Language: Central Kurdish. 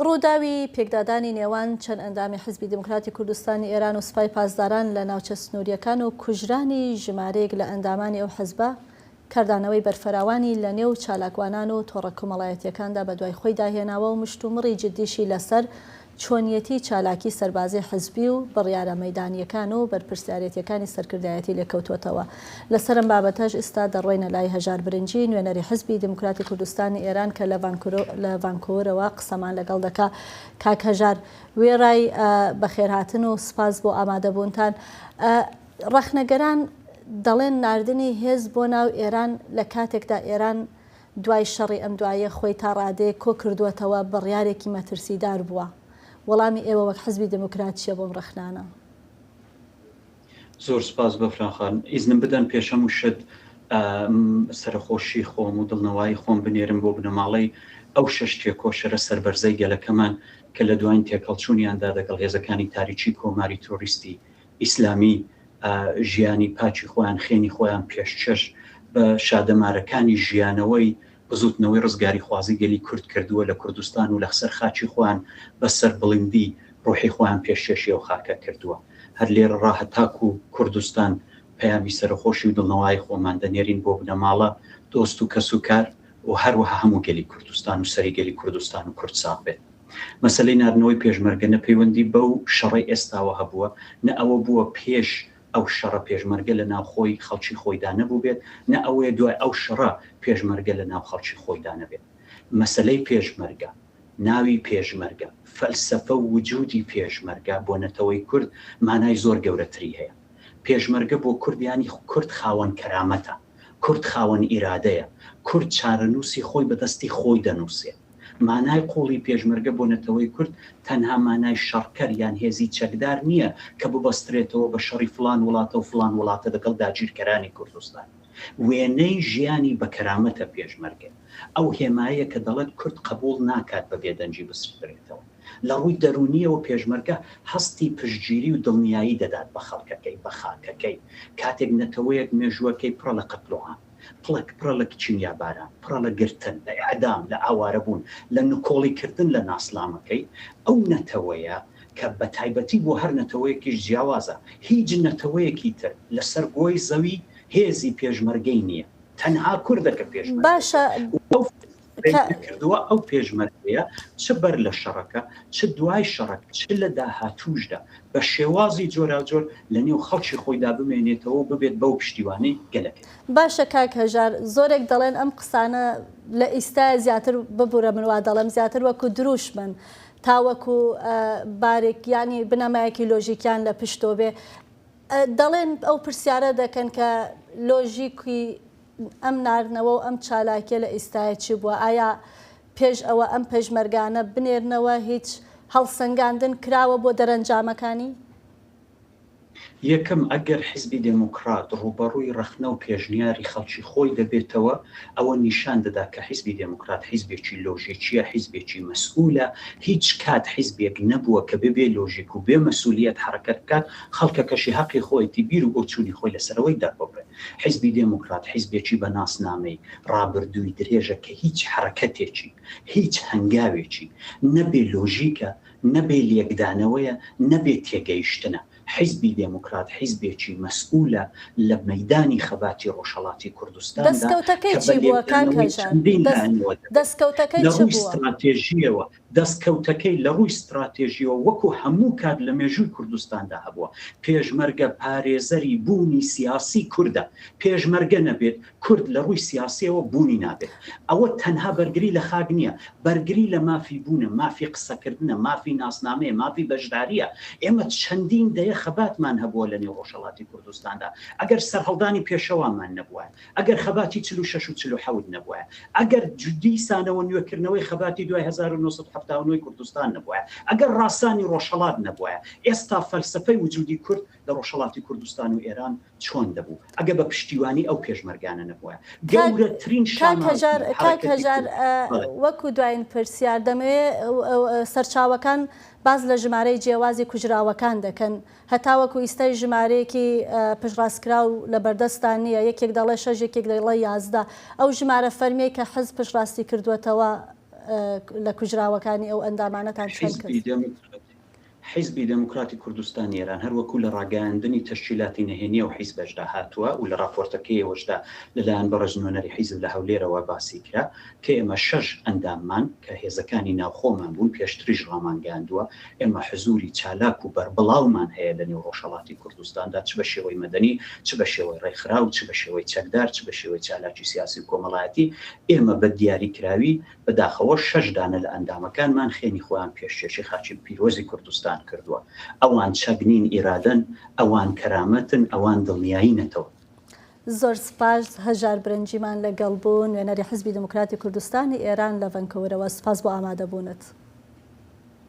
ڕووداوی پێکدادانی نێوان چەند ئەندامی حزبی دموکراتی کوردستانی ئێران و سوپای پاسداران لە ناوچە سنووریەکان و کوژرانی ژمارەیەک لە ئەندامانی ئەو حزبە کاردانەوەی بەرفراوانی لە نێو چالاکوانان و تۆڕە کۆمەڵایەتیەکاندا بە دوای خۆی داهێناوە و مشتومڕی جددیشی لەسەر چۆنیەتی چالاکی سەربازی حزبی و بڕیارە مەیدانیەکان و بەرپرسیارەتیەکانی سەرکردایەتی لێکەوتوەتەوە. لەسەرم بابەتەش ئێستا دەڕۆینە لای هەژار برنجی نوێنەری حزبی دموکراتی کوردستانی ئێران کە لە ڤانکوورەوە قسەمان لەگەڵ دەکا. کاک هەژار، وێڕای بەخێرهاتن و سپاس بۆ ئامادەبوونتان. ڕەخنەگەران دەڵێن ناردنی هێز بۆ ناو ئێران لە کاتێکدا ئێران دوای شەڕی ئەم دوایە خۆی تا ڕادەیە کۆ کردووەتەوە بڕیارێکی مەترسیدار بووە. وەڵامی ئێوە وەک حزبی دموکراتیە بۆم ڕەخنانە. زۆر سپاس بەفرانخان، ئیزنم بدەن پێشەم وشت سەرخۆشی خۆم و دڵنەوەی خۆم بنێرم بۆ بنەماڵەی ئەو شەش تێکۆشەرە سەربەرزەی گەلەکەمان کە لە دوایین تێکەڵچوونیاندا دەگەڵ هێزەکانی تاریکی کۆماری تۆریستی ئیسلامی ژیانی پاچی خۆیان خێنی خۆیان پێشچەش بە شادەمارەکانی ژیانەوەی بزوتنەوەی ڕزگاری خوازی گەلی کورد کردووە لە کوردستان و لە سەر خاچی خۆیان بەسەر بڵندی ڕۆحی خۆیان پێشکەشی و خاکە کردووە. هەر لێرە ڕاهەتاک و کوردستان پەیامی سەرخۆشی و دڵنەوەی خۆمان دەنێرین بۆ بنەماڵە دۆست و کەس و کار و هەروەها هەموو گەلی کوردستان و سەری گەلی کوردستان و کورد ساغ بێت. مەسەلەی ناردنەوەی پێشمەرگە نەپەیوەندی بەو شەڕی ئێستاوە هەبووە، نە ئەوە بووە پێش ئەو شەڕە پێشمەرگە لە ناو خۆی خەڵکی خۆیدا نەبوو بێت، نە ئەوەیە دوای ئەو شەڕە پێشمەرگە لە ناو خەڵکی خۆیدا نەبێت. مەسەلەی پێشمەرگە، ناوی پێشمەرگە، فەلسەفە و وجودی پێشمەرگە بۆ نەتەوەی کورد مانای زۆر گەورەتری هەیە. پێشمەرگە بۆ کوردیانی کورد خاوەن کەرامەتە، کورد خاوەن ئیرادەیە، کورد چارەنووسی خۆی بەدەستی خۆی دەنووسێت. مانای قوڵی پێشمەرگە بۆ نەتەوەی کورد تەنها مانای شەڕکەر یان هێزی چەکدار نییە کە ببەسترێتەوە بە شەڕی فلان وڵاتە و فلان وڵاتە دەگەڵ داگیرکەرانی کوردستان. وێنەی ژیانی بە کەرامەتە پێشمەرگە، ئەو هێمایە کە دەڵێت کورد قبول ناکات بە بێدەنجی بسرێتەوە. لە ڕووی دەرونیەوە پێشمەرگە هەستی پشتگیری و دڵنیایی دەدات بە خەڵکەکەی، بە خاکەکەی. کاتێک نەتەوەیەک مێژووەکەی پڕە لە قەتڵۆهان، پڕە لە کچینیا باران، پڕە لە گرتن، لە ئەعدام، لە ئاوارەبوون، لە نکۆڵیکردن لە ناسلامەکەی، ئەو نەتەوەیە کە بە تایبەتی بۆ هەر نەتەوەیەکیش جیاوازە، هیچ نەتەوەیەکی تر لەسەر گۆی زەوی هێزی پێشمەرگەی نییە، تەنها کوردەکە پێشمەرگە. باشە کردووە ئەو پێشمەرگەیە چ بەر لە شەڕەکە، چ دوای شەڕەک، چ لە داهاتووشدا بە شێوازی جۆراجۆر لە نێو خەڵکی خۆیدا بمێنێتەوە ببێت بەو پشتیوانەی گەلەکە. باشە کاک هەژار، زۆرێک دەڵێن ئەم قسانە لە ئیستا زیاتر ببوورە من وا دەڵێم زیاتر وەکو دروش من تاوەکو بارێک ینی بنەمایەکی لۆژیکیان لە پشتۆ بێ. دەڵێن ئەو پرسیارە دەکەن کە لۆژیکی ئەم ناردنەوە و ئەم چالاکیە لە ئیستایە چی بووە؟ ئایا پێش ئەوە ئەم پێشمەرگانە بنێرنەوە هیچ هەڵسەنگاندن کراوە بۆ دەرەنجامەکانی؟ یەکەم ئەگەر حیزبی دموکرات ڕوبەڕووی ڕەخنە و پێشنیاری خەڵکی خۆی دەبێتەوە، ئەوە نیشان دەدا کە حیزبی دموکرات حیزبێکی لۆژیکیە، حیزبێکی مەسئولە. هیچ کات حیزبێک نەبووە کە ببێ لۆژیک و بێ مەسئولیت حرەکەت بکات، خەڵکەکەشی حەقی خۆیەتی بیر و بۆچوونی خۆی لەسەرەوەی دەربڕێت. حیزبی دموکرات حیزبێکی بە ناسنامەی ڕابردووی درێژە کە هیچ حرەکەتێکی، هیچ هەنگاوێکی نەبێ لۆژیکە، نەبێ لێکدانەوەیە، نەبێ تێگەیشتنە. حیزبی دموکرات حیزبێکی مەسئولە لە مەیدانی خەباتی ڕۆژهەڵاتی کوردستان. دەستکەوتەکەی چی بووە کاک هەژار؟ دەستکەوتەکەی لە ڕووی استراتێژیەوە، دەستکەوتەکەی لە ڕووی استراتێژیەوە وەکو هەموو کات لە مێژووی کوردستاندا هەبووە. پێشمەرگە پارێزەری بوونی سیاسی کوردە، پێشمەرگە نەبێت کورد لە ڕووی سیاسیەوە بوونی نابێت. ئەوە تەنها بەرگری لە خاک نییە، بەرگری لە مافی بوونە، مافی قسەکردنە، مافی ناسنامەیە، مافی بەشداریە. ئێمە چەندین دەیە خەباتمان هەبووە لە نێو ڕۆژهەڵاتی کوردستاندا. ئەگەر سەرهەڵدانی پێشەوامان نەبووە، ئەگەر خەباتی 46 و 47 نەبووە، ئەگەر دیسانەوە نوێکردنەوەی خەباتی دوای 1970 کوردستان نەبووە، ئەگەر ڕاستانی ڕۆژهەڵات نەبووە، ئێستا فەلسەفەی وجودی کورد لە ڕۆژهەڵاتی کوردستان و ئێران چۆن دەبوو ئەگە بە پشتیوانی ئەو پێشمەرگانە نەبووە؟ گەورەترین کاک هەژار وەکو دوایین پرسیار دەمەوێت سەرچاوەکان باز لە ژمارەی جیاوازی کوژراوەکان دەکەن، هەتاوەکو ئیستای ژمارەیەکی پشڕاستکرا و لە بەردەستان نییە، یەکێک دەڵێ 6 یەکێک دەڵێ 11. ئەو ژمارە فەرمیەی کە حزب پشڕاستی کردوێتەوە لە کوژراوەکانی ئەو ئەندامانەتان چەند کەس؟ حیزبی دموکراتی کوردستان ئێران هەروەکو لە ڕاگەاندنی تەشکیلاتی نهێنیە و حیزبەشدا هاتووە و لە راپۆرتەکەیەوەشدا لەلایەن بەڕێزنوێنەری حیزب لە هەولێرەوە باسی کرا کە ئێمە 6 ئەنداممان کە هێزەکانی ناوخۆمان بوون پێشتریش ڕامانگەاندووە ئێمە حزوری چالاک و بەربڵاومان هەیە لە نێو ڕۆژهەڵاتی کوردستاندا چ بە شێوەی مەدەنی چ بە شێوەی ڕێکخرا و چ بە شێوەی چەکدار چ بە شێوەی چالاکی سیاسی و کۆمەڵایەتی ئێمە بە دیاریکراوی بەداخەوە 6 دانە لە ئەندامەکانمان خێنی خۆیان پێشکێشی خاچی پیرۆزی کوردستان کردووە ئەوان چەگنین ئیرادەن ئەوان کەرامەتن ئەوان دڵنیایینەتەوە. زۆر سپاس هەژار برنجیمان لەگەڵ بوون وێنەری حیزبی دموکراتی کوردستانی ئێران لە ڤەنکوڤرەوە. سپاس بۆ ئامادەبوونت.